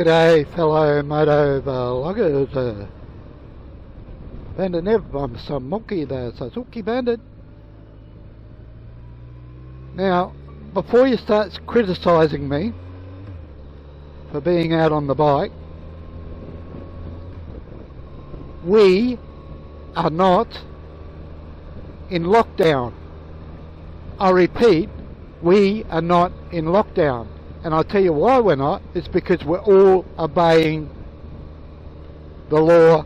G'day fellow moto vloggers, Bandit Nev, I'm some monkey there, Suzuki Bandit. Now, before you start criticising me for being out on the bike, we are not in lockdown. I repeat, we are not in lockdown. And I'll tell you why we're not. It's because we're all obeying the law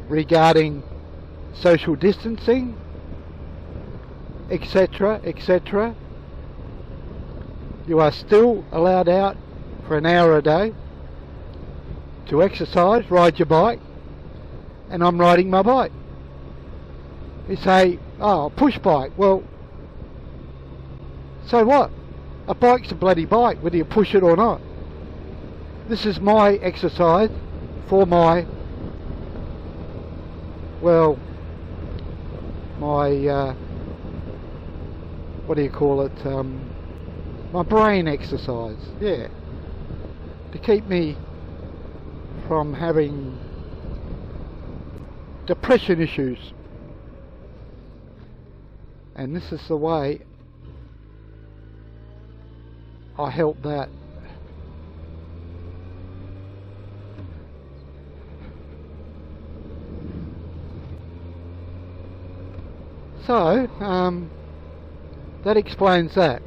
regarding social distancing, etc., etc. You are still allowed out for an hour a day to exercise, ride your bike, and I'm riding my bike. You say, oh, push bike. Well, so what? A bike's a bloody bike, whether you push it or not. This is my exercise for my, well, my, what do you call it, my brain exercise, yeah, to keep me from having depression issues. And this is the way I help that. So, that explains that.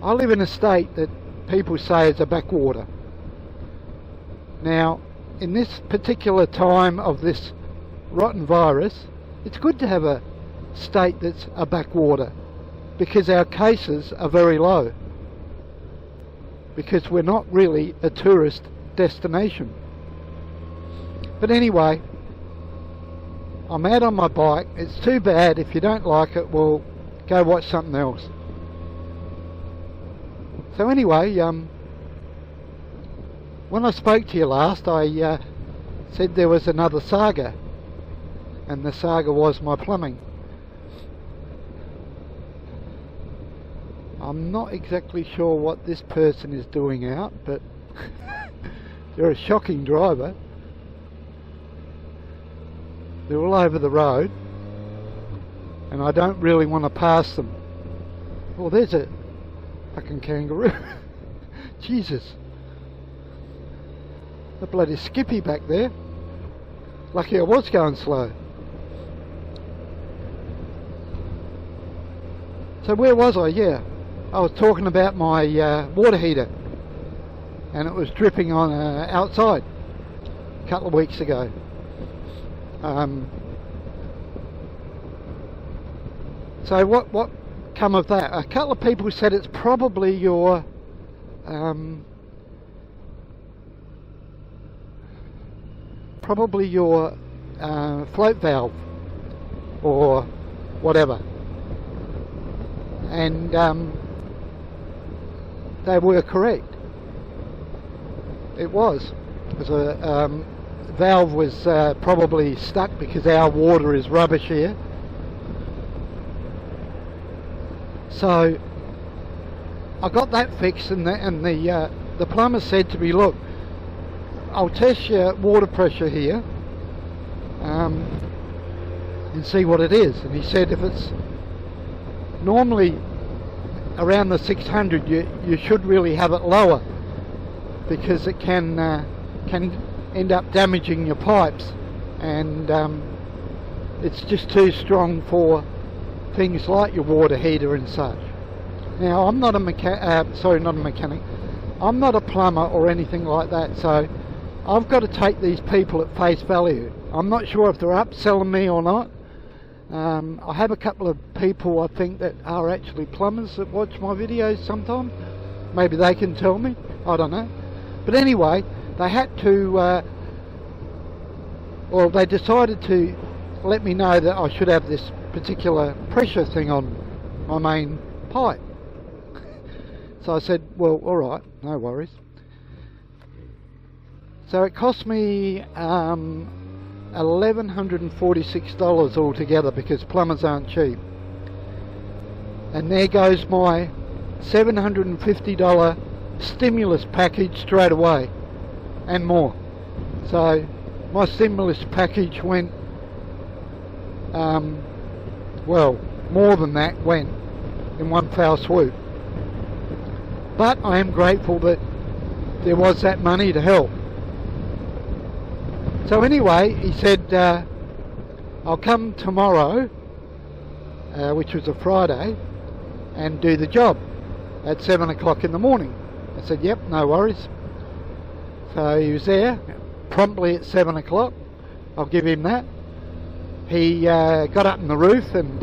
I live in a state that people say is a backwater. Now, in this particular time of this rotten virus, it's good to have a state that's a backwater, because our cases are very low, because we're not really a tourist destination. But anyway, I'm out on my bike. It's too bad. If you don't like it, well, go watch something else. So anyway, when I spoke to you last, I said there was another Saga, and the Saga was my plumbing. I'm not exactly sure what this person is doing out, but they're a shocking driver. They're all over the road, and I don't really want to pass them. Oh, there's a fucking kangaroo. Jesus. The bloody Skippy back there. Lucky I was going slow. So where was I? Yeah, I was talking about my water heater, and it was dripping on outside a couple of weeks ago. So what come of that? A couple of people said it's probably your float valve or whatever. And they were correct. It was. A valve was probably stuck because our water is rubbish here. So I got that fixed, and the plumber said to me, look, I'll test your water pressure here and see what it is. And he said if it's normally around the 600, you should really have it lower, because it can end up damaging your pipes, and it's just too strong for things like your water heater and such. Now, I'm not a mechanic. I'm not a plumber or anything like that, so I've got to take these people at face value. I'm not sure if they're upselling me or not. I have a couple of people, I think, that are actually plumbers that watch my videos sometimes. Maybe they can tell me, I don't know. But anyway, they had to, well, they decided to let me know that I should have this particular pressure thing on my main pipe. So I said, well, alright, no worries. So it cost me $1,146 altogether, because plumbers aren't cheap. And there goes my $750 stimulus package straight away and more. So my stimulus package went, well, more than that went in one foul swoop. But I am grateful that there was that money to help. So anyway, he said, I'll come tomorrow, which was a Friday, and do the job at 7 o'clock in the morning. I said, yep, no worries. So he was there promptly at 7 o'clock. I'll give him that. He got up on the roof and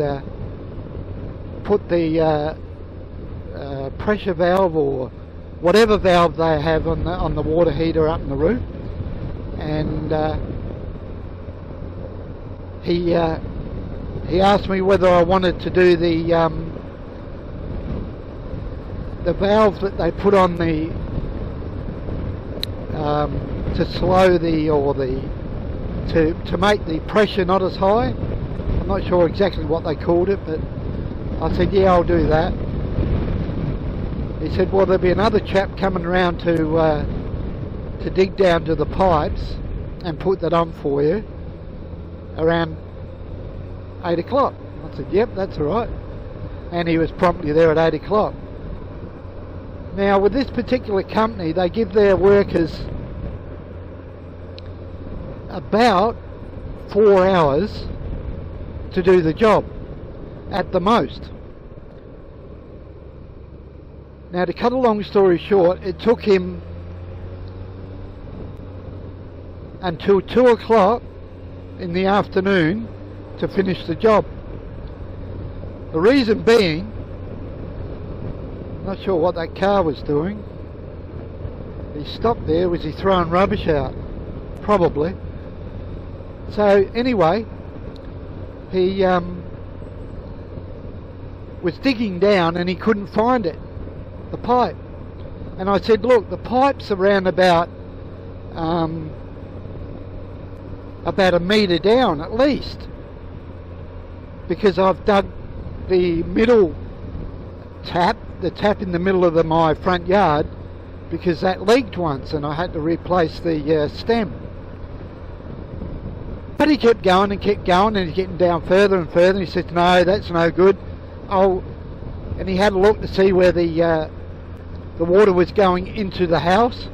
put the pressure valve or whatever valve they have on the water heater up in the roof, and he asked me whether I wanted to do the valve that they put on the to slow the to make the pressure not as high. I'm not sure exactly what they called it, but I said, yeah, I'll do that. He said, well, there'll be another chap coming around to dig down to the pipes and put that on for you around 8 o'clock. I said, yep, that's all right. And he was promptly there at 8 o'clock. Now, with this particular company, they give their workers about 4 hours to do the job at the most. Now, to cut a long story short, it took him until 2 o'clock in the afternoon to finish the job. The reason being, not sure what that car was doing. He stopped there. Was he throwing rubbish out? Probably. So anyway, he was digging down and he couldn't find it, the pipe. And I said, look, the pipe's around about a metre down at least, because I've dug the middle tap, the tap in the middle of my front yard, because that leaked once and I had to replace the stem. But he kept going and kept going, and he's getting down further and further, and he said, no, that's no good. And he had a look to see where the water was going into the house,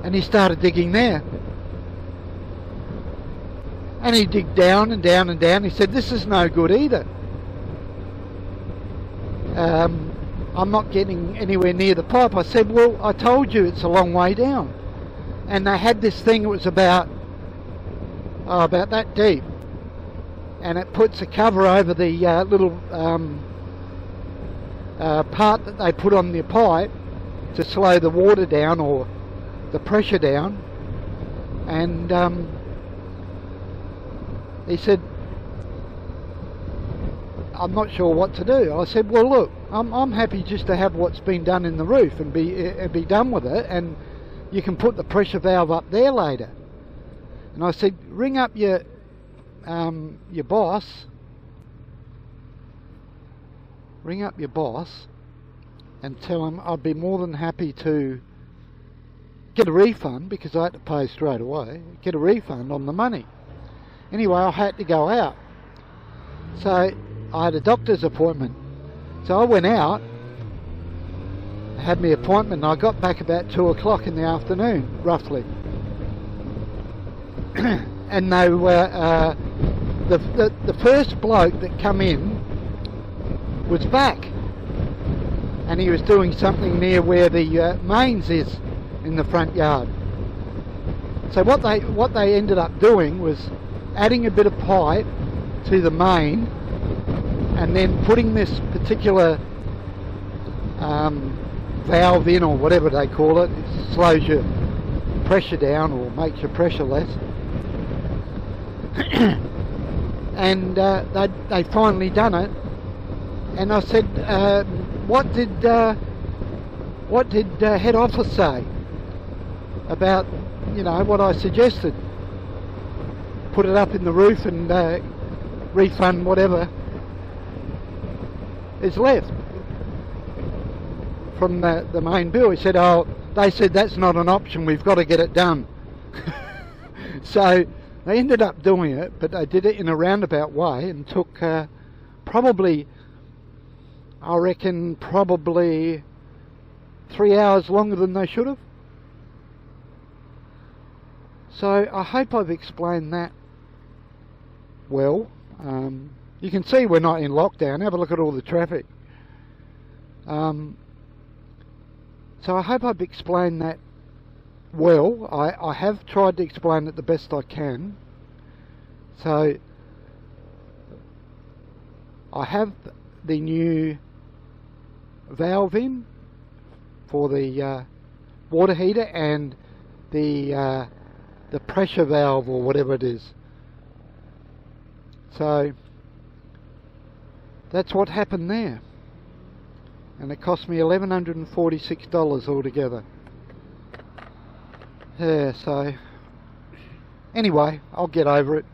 and he started digging there. And he digged down and down and down. He said, this is no good either. I'm not getting anywhere near the pipe. I said, well, I told you it's a long way down. And they had this thing, it was about that deep, and it puts a cover over the little part that they put on the pipe to slow the water down or the pressure down. And he said, I'm not sure what to do. I said, well, look, I'm happy just to have what's been done in the roof and be done with it, and you can put the pressure valve up there later. And I said, ring up your boss. Ring up your boss and tell him I'd be more than happy to get a refund, because I had to pay straight away, get a refund on the money. Anyway, I had to go out. So I had a doctor's appointment. So I went out, had my appointment, and I got back about 2 o'clock in the afternoon, roughly. And they were, the first bloke that come in was back, and he was doing something near where the mains is in the front yard. So what they ended up doing was adding a bit of pipe to the main, and then putting this particular valve in, or whatever they call it. It slows your pressure down or makes your pressure less. And they finally done it, and I said, what did head office say about, you know, what I suggested? Put it up in the roof and refund whatever is left from the main bill. He said, oh, they said that's not an option, we've got to get it done. So they ended up doing it, but they did it in a roundabout way and took probably, I reckon, probably 3 hours longer than they should have. So I hope I've explained that well. You can see we're not in lockdown. Have a look at all the traffic. So I hope I've explained that well. I have tried to explain it the best I can. So I have the new valve in for the water heater and the pressure valve or whatever it is. So that's what happened there, and it cost me $1,146 altogether. Yeah, so anyway, I'll get over it.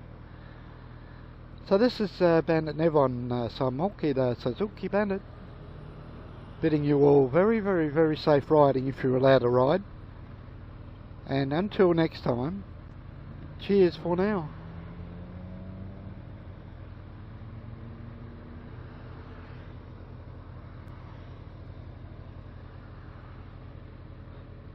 So this is Bandit Nev on Samoki, the Suzuki Bandit, bidding you all very, very, very safe riding if you're allowed to ride. And until next time, cheers for now.